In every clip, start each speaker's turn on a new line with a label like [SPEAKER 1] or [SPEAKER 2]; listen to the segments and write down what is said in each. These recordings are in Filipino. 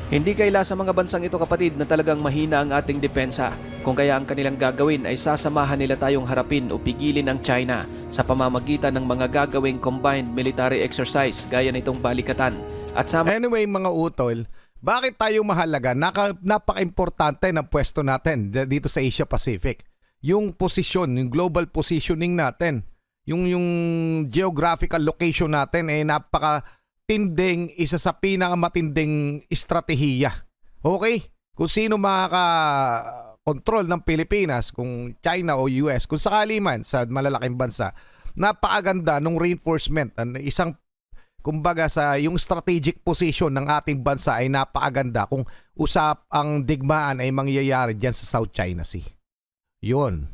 [SPEAKER 1] Hindi kaila sa mga bansang ito kapatid na talagang mahina ang ating depensa. Kung kaya ang kanilang gagawin ay sasamahan nila tayong harapin o pigilin ang China sa pamamagitan ng mga gagawing combined military exercise gaya nitong balikatan. At
[SPEAKER 2] Anyway mga utol, bakit tayo mahalaga? Napaka-importante ng pwesto natin dito sa Asia Pacific. Yung posisyon, yung global positioning natin, yung geographical location natin ay napaka-tinding, isa sa pinakamatinding estratehiya. Okay? Kung sino makaka-control ng Pilipinas, kung China o US, kung sakali man sa malalaking bansa, napakaganda ng reinforcement. Isang kumbaga sa yung strategic position ng ating bansa ay napakaganda kung ang digmaan ay mangyayari dyan sa South China Sea. Yun.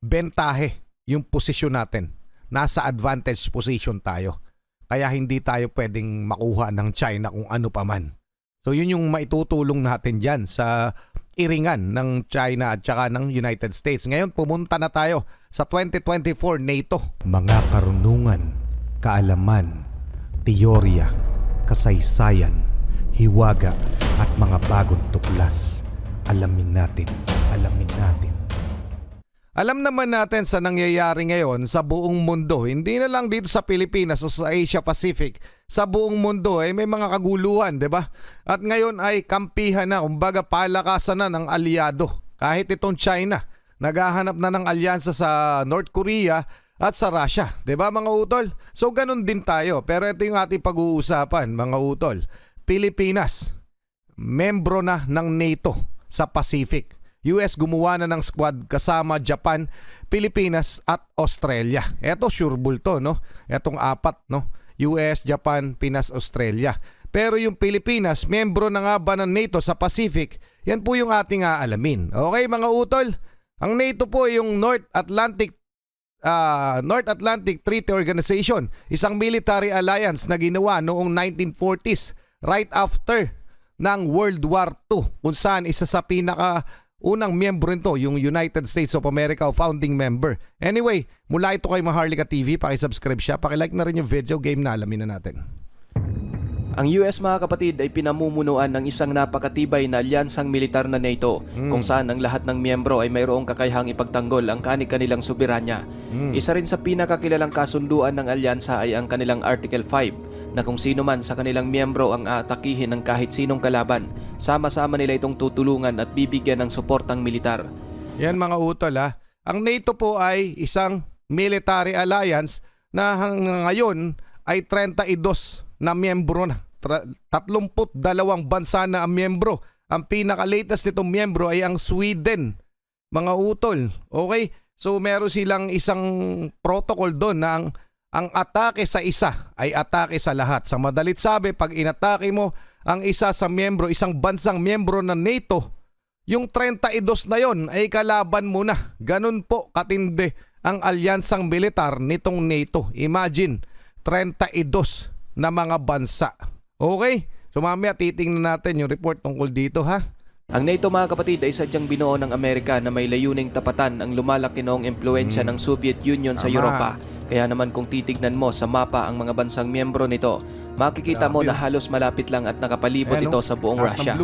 [SPEAKER 2] Bentahe yung posisyon natin. Nasa advantage position tayo. Kaya hindi tayo pwedeng makuha ng China kung ano pa man. So yun yung maitutulong natin dyan sa iringan ng China at saka ng United States. Ngayon pumunta na tayo sa 2024 NATO. Mga karunungan, kaalaman, teorya, kasaysayan, hiwaga at mga bagong tuklas. Alamin natin. Alam naman natin sa nangyayari ngayon sa buong mundo, hindi na lang dito sa Pilipinas o sa Asia Pacific, sa buong mundo ay may mga kaguluhan, 'di ba? At ngayon ay kampihan na, kumbaga palakasan na ng aliado. Kahit itong China, naghahanap na ng alyansa sa North Korea at sa Russia, 'di ba mga utol? So ganun din tayo. Pero ito yung ating pag-uusapan, mga utol. Pilipinas, membro na ng NATO sa Pacific. US gumawa na ng squad kasama Japan, Pilipinas at Australia. Ito sureball to, no? Etong apat, no? US, Japan, Pinas, Australia. Pero yung Pilipinas, membro na nga ba ng NATO sa Pacific? Yan po yung ating aalamin. Okay mga utol? Ang NATO po yung North Atlantic Treaty Organization, isang military alliance na ginawa noong 1940s, right after ng World War II, kung saan isa sa unang miyembro nito, yung United States of America o founding member. Anyway, mula ito kay Maharlika TV, pakisubscribe siya, pakilike na rin yung video, game na alamin na natin.
[SPEAKER 1] Ang US mga kapatid ay pinamumunuan ng isang napakatibay na alyansang militar na NATO kung saan ang lahat ng miyembro ay mayroong kakayahang ipagtanggol ang kanilang soberanya. Isa rin sa pinakakilalang kasunduan ng alyansa ay ang kanilang Article 5 na kung sino man sa kanilang miyembro ang aatakihin ng kahit sinong kalaban, sama-sama nila itong tutulungan at bibigyan ng suportang militar.
[SPEAKER 2] Yan mga utol ha. Ang NATO po ay isang military alliance na hanggang ngayon ay 32 na miyembro na. 32 bansa na ang miyembro. Ang pinaka-latest nitong miyembro ay ang Sweden. Mga utol. Okay? So meron silang isang protocol doon na ang atake sa isa ay atake sa lahat. Sa madalit sabi, pag inatake mo ang isa sa miyembro, isang bansang miyembro ng NATO, yung 32 na yon ay kalaban mo na. Ganun po katindi ang alyansang militar nitong NATO. Imagine, 32 na mga bansa. Okay? So mamaya titingnan natin yung report tungkol dito ha.
[SPEAKER 1] Ang NATO mga kapatid ay sadyang binuo ng Amerika na may layuning tapatan ang lumalaki noong impluensya ng Soviet Union sa Europa. Kaya naman kung titignan mo sa mapa ang mga bansang miyembro nito, makikita mo na halos malapit lang at nakapalibot ito sa buong Russia.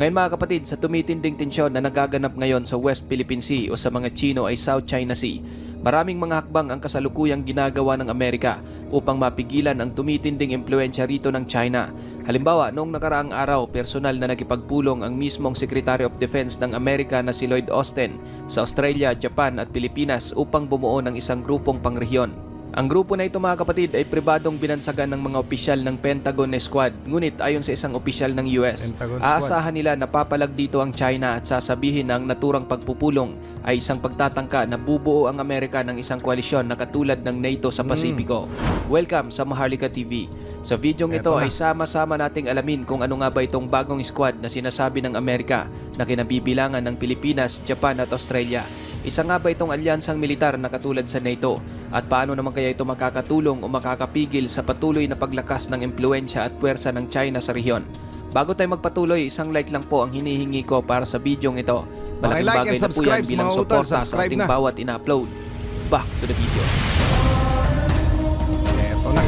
[SPEAKER 1] Ngayon mga kapatid, sa tumitinding tensyon na nagaganap ngayon sa West Philippine Sea o sa mga Chino ay South China Sea, maraming mga hakbang ang kasalukuyang ginagawa ng Amerika upang mapigilan ang tumitinding impluensya rito ng China. Halimbawa, noong nakaraang araw, personal na nakipagpulong ang mismong Secretary of Defense ng Amerika na si Lloyd Austin sa Australia, Japan at Pilipinas upang bumuo ng isang grupong pangrehiyon. Ang grupo na ito mga kapatid ay pribadong binansagan ng mga opisyal ng Pentagon Squad, ngunit ayon sa isang opisyal ng US, aasahan nila na papalag dito ang China at sasabihin na ang naturang pagpupulong ay isang pagtatangka na bubuo ang Amerika ng isang koalisyon na katulad ng NATO sa Pasipiko. Welcome sa Maharlika TV. Sa videong ito ay sama-sama nating alamin kung ano nga ba itong bagong squad na sinasabi ng Amerika na kinabibilangan ng Pilipinas, Japan at Australia. Isa nga ba itong alyansang militar na katulad sa NATO? At paano naman kaya ito makakatulong o makakapigil sa patuloy na paglakas ng impluensya at puwersa ng China sa rehiyon? Bago tayo magpatuloy, isang like lang po ang hinihingi ko para sa videong ito. Malaking bagay na po yan bilang suporta sa ating bawat ina-upload. Back to the video.
[SPEAKER 2] Eto na.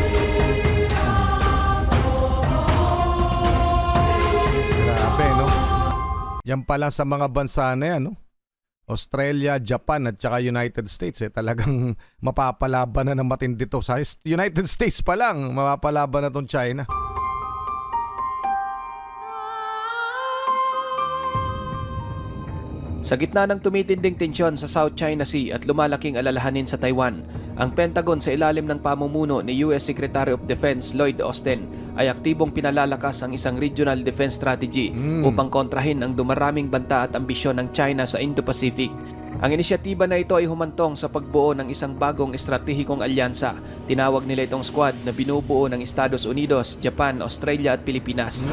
[SPEAKER 2] Yan pa lang sa mga bansa na yan, no? Australia, Japan at saka United States talagang mapapalaban na ng matindi to. Sa United States pa lang, mapapalaban na tong China.
[SPEAKER 1] Sa gitna ng tumitinding tensyon sa South China Sea at lumalaking alalahanin sa Taiwan, ang Pentagon sa ilalim ng pamumuno ni US Secretary of Defense Lloyd Austin ay aktibong pinalalakas ang isang regional defense strategy upang kontrahin ang dumaraming banta at ambisyon ng China sa Indo-Pacific. Ang inisyatiba na ito ay humantong sa pagbuo ng isang bagong estratehikong alyansa. Tinawag nila itong Squad na binubuo ng Estados Unidos, Japan, Australia at Pilipinas.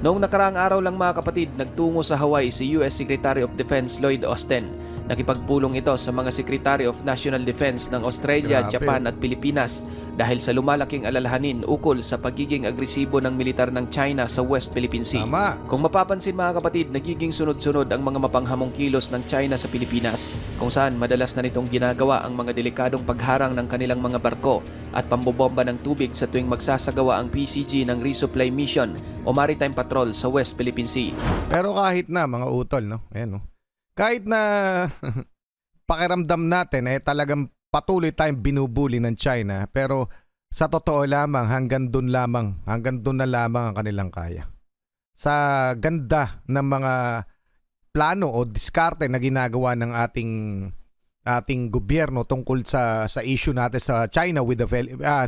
[SPEAKER 1] Noong nakaraang araw lang mga kapatid, nagtungo sa Hawaii si US Secretary of Defense Lloyd Austin. Nakipagpulong ito sa mga Secretary of National Defense ng Australia,
[SPEAKER 2] Grabe.
[SPEAKER 1] Japan at Pilipinas dahil sa lumalaking alalahanin ukol sa pagiging agresibo ng militar ng China sa West Philippine Sea.
[SPEAKER 2] Tama.
[SPEAKER 1] Kung mapapansin mga kapatid, nagiging sunod-sunod ang mga mapanghamong kilos ng China sa Pilipinas, kung saan madalas na nitong ginagawa ang mga delikadong pagharang ng kanilang mga barko at pambobomba ng tubig sa tuwing magsasagawa ang PCG ng resupply mission o maritime patrol sa West Philippine Sea.
[SPEAKER 2] Pero kahit na mga utol, no? Ayan, no? Kahit na pakiramdam natin talagang patuloy tayong binubuli ng China, pero sa totoo lamang hanggang doon na lamang ang kanilang kaya. Sa ganda ng mga plano o diskarte na ginagawa ng ating gobyerno tungkol sa issue natin sa China with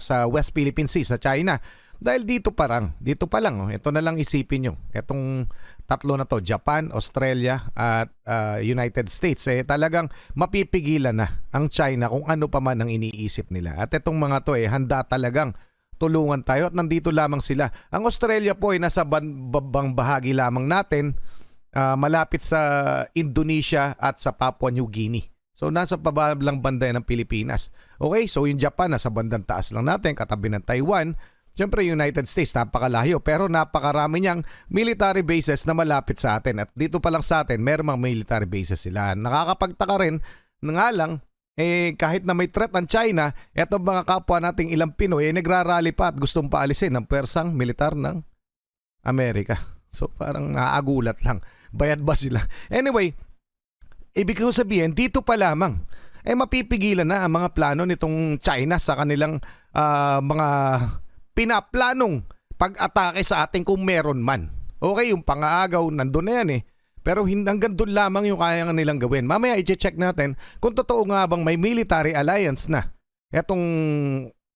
[SPEAKER 2] sa West Philippine Sea sa China. Dahil dito pa lang, ito na lang isipin nyo. Itong tatlo na to, Japan, Australia at United States, talagang mapipigilan na ang China kung ano pa man ang iniisip nila. At itong mga to handa talagang tulungan tayo at nandito lamang sila. Ang Australia po ay nasa babang bahagi lamang natin, malapit sa Indonesia at sa Papua New Guinea. So nasa pabalang banda ng Pilipinas. Okay, so yung Japan nasa bandang taas lang natin, katabi ng Taiwan. Siyempre, United States, napakalayo pero napakarami niyang military bases na malapit sa atin. At dito pa lang sa atin, meron mga military bases sila. Nakakapagtaka rin, nga lang, kahit na may threat ang China, eto mga kapwa nating ilang Pinoy, nagrarally pa at gustong paalisin ang persang militar ng Amerika. So parang naagulat lang. Bayad ba sila? Anyway, ibig ko sabihin, dito pa lamang, mapipigilan na ang mga plano nitong China sa kanilang mga pinaplanong pag-atake sa atin kung meron man. Okay, yung pangaagaw, nandun na yan Pero hanggang doon lamang yung kaya nilang gawin. Mamaya i-check natin kung totoo nga bang may military alliance na etong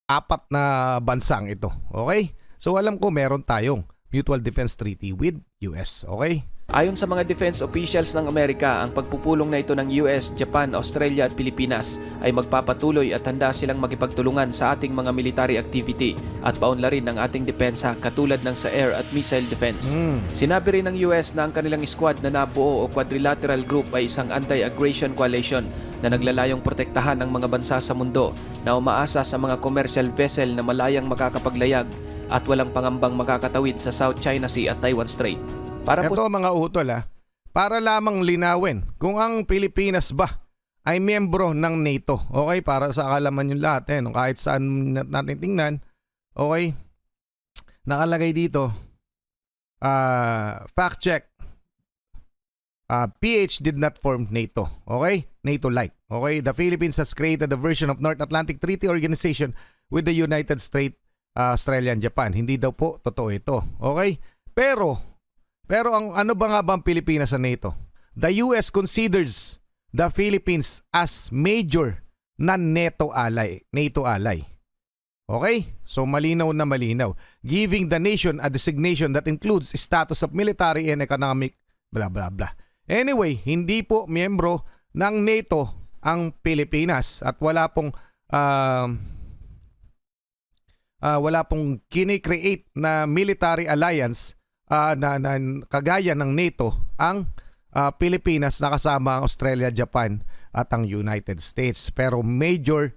[SPEAKER 2] apat na bansang ito. Okay? So alam ko meron tayong Mutual Defense Treaty with US. Okay?
[SPEAKER 1] Ayon sa mga defense officials ng Amerika, ang pagpupulong na ito ng US, Japan, Australia at Pilipinas ay magpapatuloy at handa silang makipagtulungan sa ating mga military activity at paunlarin ng ating depensa katulad ng sa air at missile defense. Sinabi rin ng US na ang kanilang squad na nabuo o quadrilateral group ay isang anti-aggression coalition na naglalayong protektahan ang mga bansa sa mundo na umaasa sa mga commercial vessel na malayang makakapaglayag at walang pangambang makakatawid sa South China Sea at Taiwan Strait.
[SPEAKER 2] Ito mga utol para lamang linawin kung ang Pilipinas ba ay miyembro ng NATO. Okay, para sa kalaman yung lahat kahit saan natin tingnan. Okay, nakalagay dito fact check, PH did not form NATO. Okay, NATO-like. Okay, the Philippines has created a version of North Atlantic Treaty Organization with the United States, Australia and Japan. Hindi daw po totoo ito. Okay, pero ang ano ba nga ba ang Pilipinas sa NATO? The US considers the Philippines as major non-NATO ally. Okay? So malinaw na malinaw. Giving the nation a designation that includes status of military and economic blah blah blah. Anyway, hindi po miyembro ng NATO ang Pilipinas at wala pong kini-create na military alliance na kagaya ng NATO ang Pilipinas na kasama ang Australia, Japan at ang United States. Pero major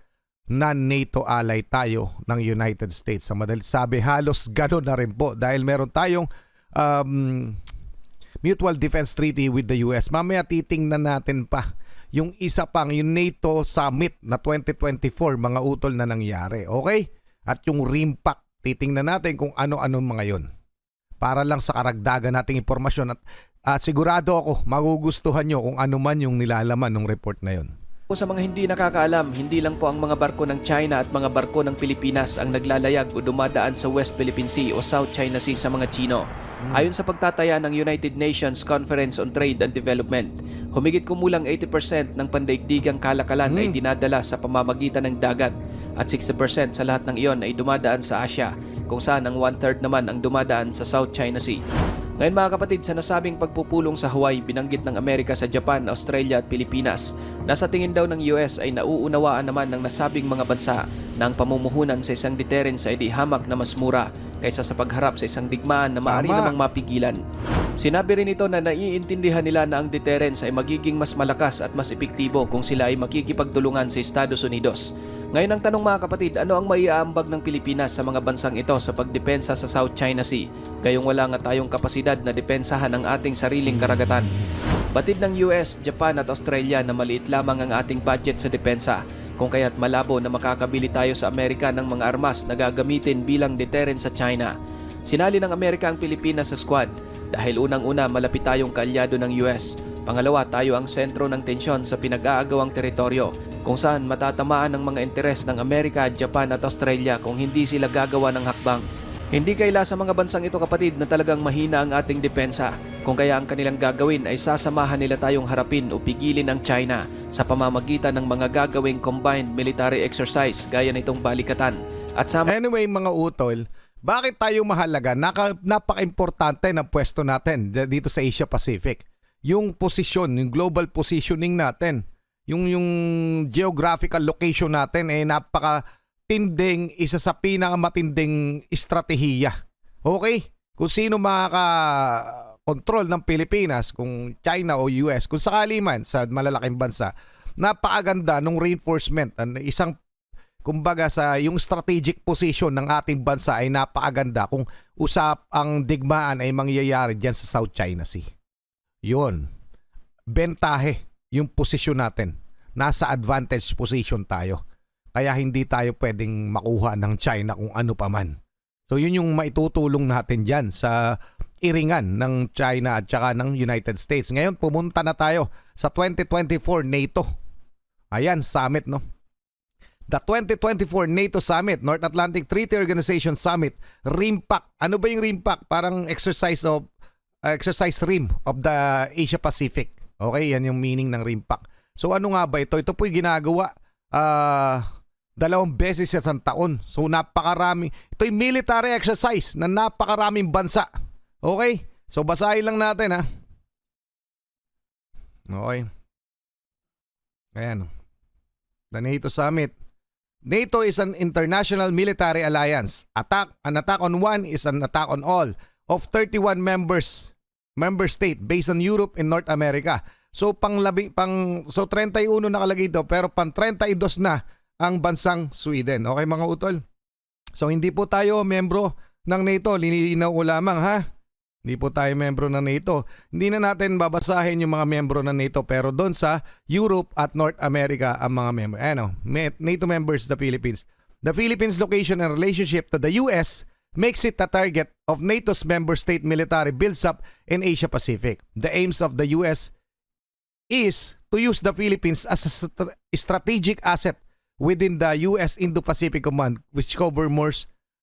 [SPEAKER 2] non-NATO ally tayo ng United States. Sa madalit sabi, halos gano'n na rin po dahil meron tayong Mutual Defense Treaty with the US. Mamaya titingnan natin pa yung isa pang yung NATO Summit na 2024 mga utol na nangyari. Okay? At yung RIMPAC, titingnan natin kung ano-ano mga yon. Para lang sa karagdagan nating impormasyon at At sigurado ako, magugustuhan nyo kung ano man yung nilalaman ng report na yon.
[SPEAKER 1] Sa mga hindi nakakaalam, hindi lang po ang mga barko ng China at mga barko ng Pilipinas ang naglalayag o dumadaan sa West Philippine Sea o South China Sea sa mga Chino. Ayon sa pagtataya ng United Nations Conference on Trade and Development, humigit kumulang 80% ng pandaigdigang kalakalan ay dinadala sa pamamagitan ng dagat at 60% sa lahat ng iyon ay dumadaan sa Asia, kung saan ang 1/3 naman ang dumadaan sa South China Sea. Ngayon mga kapatid, sa nasabing pagpupulong sa Hawaii, binanggit ng Amerika sa Japan, Australia at Pilipinas na sa tingin daw ng US ay nauunawaan naman ng nasabing mga bansa na ang pamumuhunan sa isang deterrence ay di hamak na mas mura kaysa sa pagharap sa isang digmaan na maaari namang mapigilan. Sinabi rin ito na naiintindihan nila na ang deterrence ay magiging mas malakas at mas epektibo kung sila ay makikipagtulungan sa Estados Unidos. Ngayon ang tanong mga kapatid, ano ang maiaambag ng Pilipinas sa mga bansang ito sa pagdepensa sa South China Sea? Gayong wala nga tayong kapasidad na depensahan ang ating sariling karagatan. Batid ng US, Japan at Australia na maliit lamang ang ating budget sa depensa, kung kaya't malabo na makakabili tayo sa Amerika ng mga armas na gagamitin bilang deterrent sa China. Sinali ng Amerika ang Pilipinas sa squad dahil unang-una malapit tayong kaalyado ng US. Pangalawa, tayo ang sentro ng tensyon sa pinag-aagawang teritoryo kung saan matatamaan ang mga interes ng Amerika, Japan at Australia kung hindi sila gagawa ng hakbang. Hindi kaila sa mga bansang ito kapatid na talagang mahina ang ating depensa, kung kaya ang kanilang gagawin ay sasamahan nila tayong harapin o pigilin ang China sa pamamagitan ng mga gagawing combined military exercise gaya nitong balikatan. At
[SPEAKER 2] Anyway mga utol, bakit tayo mahalaga? Napaka-importante ng pwesto natin dito sa Asia Pacific. Yung posisyon, yung global positioning natin, yung geographical location natin ay napaka-tinding, isa sa pinakamatinding estratehiya. Okay? Kung sino makaka-control ng Pilipinas, kung China o US, kung sakali man sa malalaking bansa, napakaganda ng reinforcement. Isang, kumbaga sa yung strategic position ng ating bansa ay napakaganda kung ang digmaan ay mangyayari dyan sa South China Sea. Yun. Bentahe yung posisyon natin. Nasa advantage position tayo. Kaya hindi tayo pwedeng makuha ng China kung ano pa man. So yun yung maitutulong natin dyan sa iringan ng China at saka ng United States. Ngayon pumunta na tayo sa 2024 NATO. Ayan, summit no. The 2024 NATO Summit, North Atlantic Treaty Organization Summit, RIMPAC. Ano ba yung RIMPAC? Parang exercise rim of the Asia Pacific. Okay, yan yung meaning ng RIMPAC. So ano nga ba ito? Ito po'y ginagawa 2 beses sa isang taon. So napakarami. Ito'y military exercise na napakaraming bansa. Okay? So basahin lang natin ha. Okay. Ayan. The NATO Summit. NATO is an international military alliance. An attack on one is an attack on all of 31 member state based on Europe and North America. So 31 nakalagay ito pero pang 32 na ang bansang Sweden. Okay mga utol? So hindi po tayo membro ng NATO, linilinaw ko lamang ha. Hindi po tayo membro ng NATO. Hindi na natin babasahin yung mga membro ng NATO pero doon sa Europe at North America ang mga member. NATO members, the Philippines. The Philippines' location and relationship to the US makes it a target of NATO's member state military builds up in Asia Pacific. The aims of the US is to use the Philippines as a strategic asset within the US Indo-Pacific Command which cover more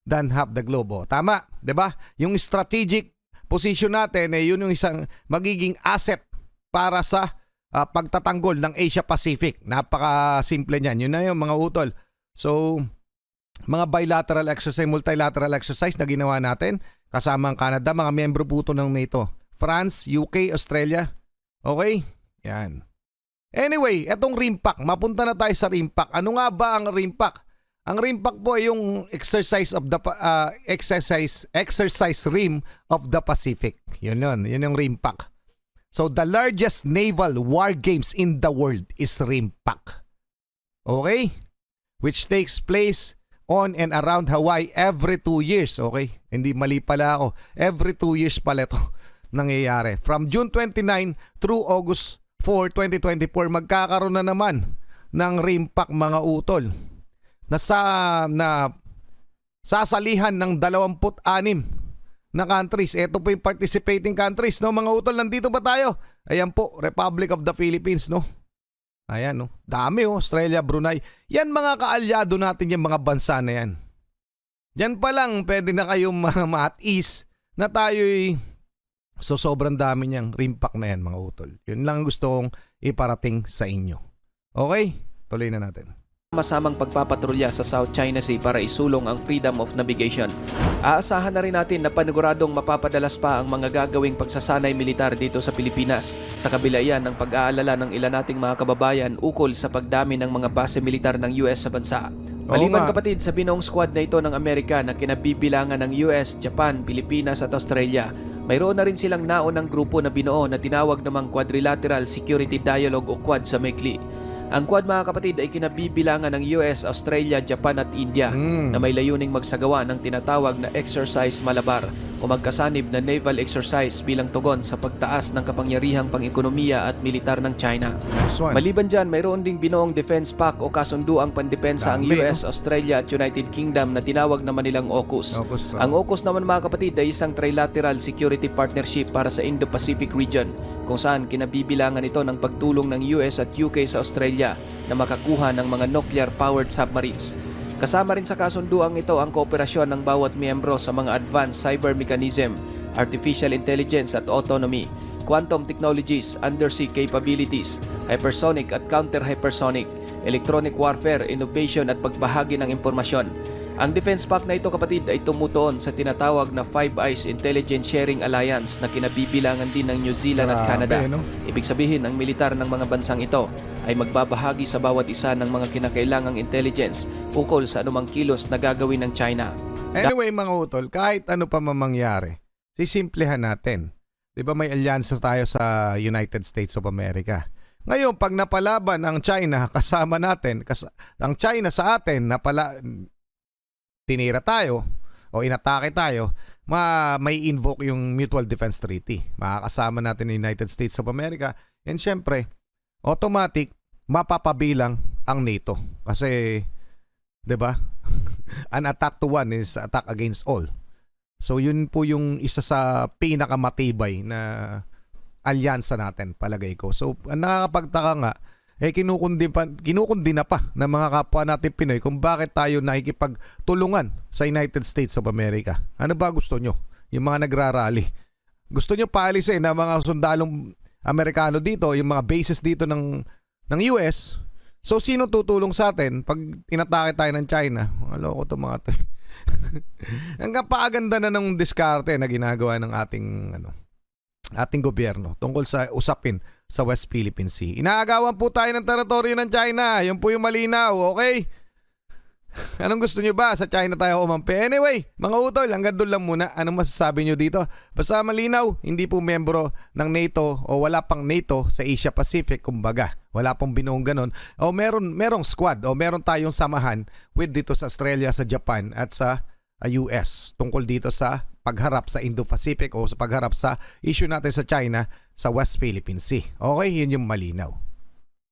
[SPEAKER 2] than half the globe. Tama, 'di ba? Yung strategic position natin yun yung isang magiging asset para sa pagtatanggol ng Asia Pacific. Napaka-simple niyan. Yun na yung mga utol. So mga bilateral exercise, multilateral exercise na ginawa natin kasama ang Canada, mga miyembro po ito ng NATO. France, UK, Australia. Okay? Yan. Anyway, etong RIMPAC, mapunta na tayo sa RIMPAC. Ano nga ba ang RIMPAC? Ang RIMPAC po ay yung exercise rim of the Pacific. Yun yung RIMPAC. So the largest naval war games in the world is RIMPAC. Okay? Which takes place on and around Hawaii every 2 years. Okay? Hindi mali pala ako. Every 2 years pala ito nangyayari. From June 29 through August 4, 2024, magkakaroon na naman ng RIMPAC mga utol. Na sasalihan ng 26 na countries. Ito po yung participating countries, no? Mga utol, nandito ba tayo? Ayan po, Republic of the Philippines, no? Ayan, no? Dami, oh. Australia, Brunei. Yan mga kaalyado natin, yung mga bansa na yan. Yan pa lang, pwede na kayong ma-at ease na tayo'y so sobrang dami niyang rimpak na yan, mga utol. Yun lang gusto kong iparating sa inyo. Okay? Tuloy na natin.
[SPEAKER 1] Masamang pagpapatrolya sa South China Sea para isulong ang freedom of navigation. Aasahan na rin natin na paniguradong mapapadalas pa ang mga gagawing pagsasanay militar dito sa Pilipinas. Sa kabila yan ng pag-aalala ng ilan nating mga kababayan ukol sa pagdami ng mga base militar ng US sa bansa. Maliban kapatid sa binoong squad na ito ng Amerika na kinabibilangan ng US, Japan, Pilipinas at Australia, mayroon na rin silang naunang grupo na binuo na tinawag namang Quadrilateral Security Dialogue o Quad sa maikli. Ang Quad mga kapatid ay kinabibilangan ng US, Australia, Japan at India na may layuning magsagawa ng tinatawag na Exercise Malabar o magkasanib na naval exercise bilang tugon sa pagtaas ng kapangyarihang pang-ekonomiya at militar ng China. Maliban dyan, mayroon ding binuong Defense Pact o kasunduang pandepensa ang US, Australia at United Kingdom na tinawag naman nilang AUKUS. Ang AUKUS naman mga kapatid ay isang trilateral security partnership para sa Indo-Pacific region kung saan kinabibilangan ito ng pagtulong ng US at UK sa Australia na makakuha ng mga nuclear-powered submarines. Kasama rin sa kasunduang ito ang kooperasyon ng bawat miyembro sa mga advanced cyber mechanism, artificial intelligence at autonomy, quantum technologies, undersea capabilities, hypersonic at counter-hypersonic, electronic warfare, innovation at pagbahagi ng impormasyon. Ang Defense Pact na ito kapatid ay tumutuon sa tinatawag na Five Eyes Intelligence Sharing Alliance na kinabibilangan din ng New Zealand at Canada. Ibig sabihin, ang militar ng mga bansang ito ay magbabahagi sa bawat isa ng mga kinakailangang intelligence ukol sa anumang kilos na gagawin ng China.
[SPEAKER 2] Anyway mga utol, kahit ano pa mamangyari, sisimplehan natin. Di ba may alyansa tayo sa United States of America? Ngayon, pag napalaban ang China kasama natin, ang China sa atin, tinira tayo o inatake tayo, may invoke yung Mutual Defense Treaty. Makakasama natin ng United States of America. And syempre, automatic, mapapabilang ang NATO. Kasi, di ba? An attack to one is attack against all. So, yun po yung isa sa pinakamatibay na alyansa natin, palagay ko. So, ang nakakapagtaka nga, kinukundi na pa ng mga kapwa natin Pinoy kung bakit tayo nakikipagtulungan sa United States of America. Ano ba gusto nyo? Yung mga nagrarally. Gusto nyo paalisin na mga sundalong Amerikano dito, yung mga bases dito ng US. So, sino tutulong sa atin pag inatake tayo ng China? Maloko to mga to. Hanggang paaganda na ng diskarte na ginagawa ng ating gobyerno tungkol sa usapin sa West Philippine Sea. Inaagawan po tayo ng teritoryo ng China. Yun po yung malinaw, okay? Anong gusto nyo ba? Sa China tayo umampi? Anyway, mga utol, hanggang doon lang muna. Anong masasabi nyo dito? Basta malinaw, hindi po membro ng NATO o wala pang NATO sa Asia Pacific, kumbaga. Wala pong binuong ganon. O merong squad o meron tayong samahan with dito sa Australia, sa Japan at sa US tungkol dito sa pagharap sa Indo-Pacific o sa pagharap sa issue natin sa China sa West Philippine Sea. Okay, yun yung malinaw.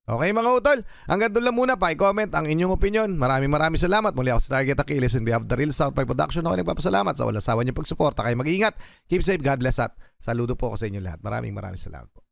[SPEAKER 2] Okay mga utol, hanggang doon lang muna. Pa-comment ang inyong opinion. Maraming salamat. Muli ako sa Target Achilles and we have the Real South Pie Production. Ako nagpapasalamat sa walang sawa niyong pagsuporta. Kayo mag-iingat. Keep safe, God bless at saludo po ako sa inyo lahat. Maraming salamat po.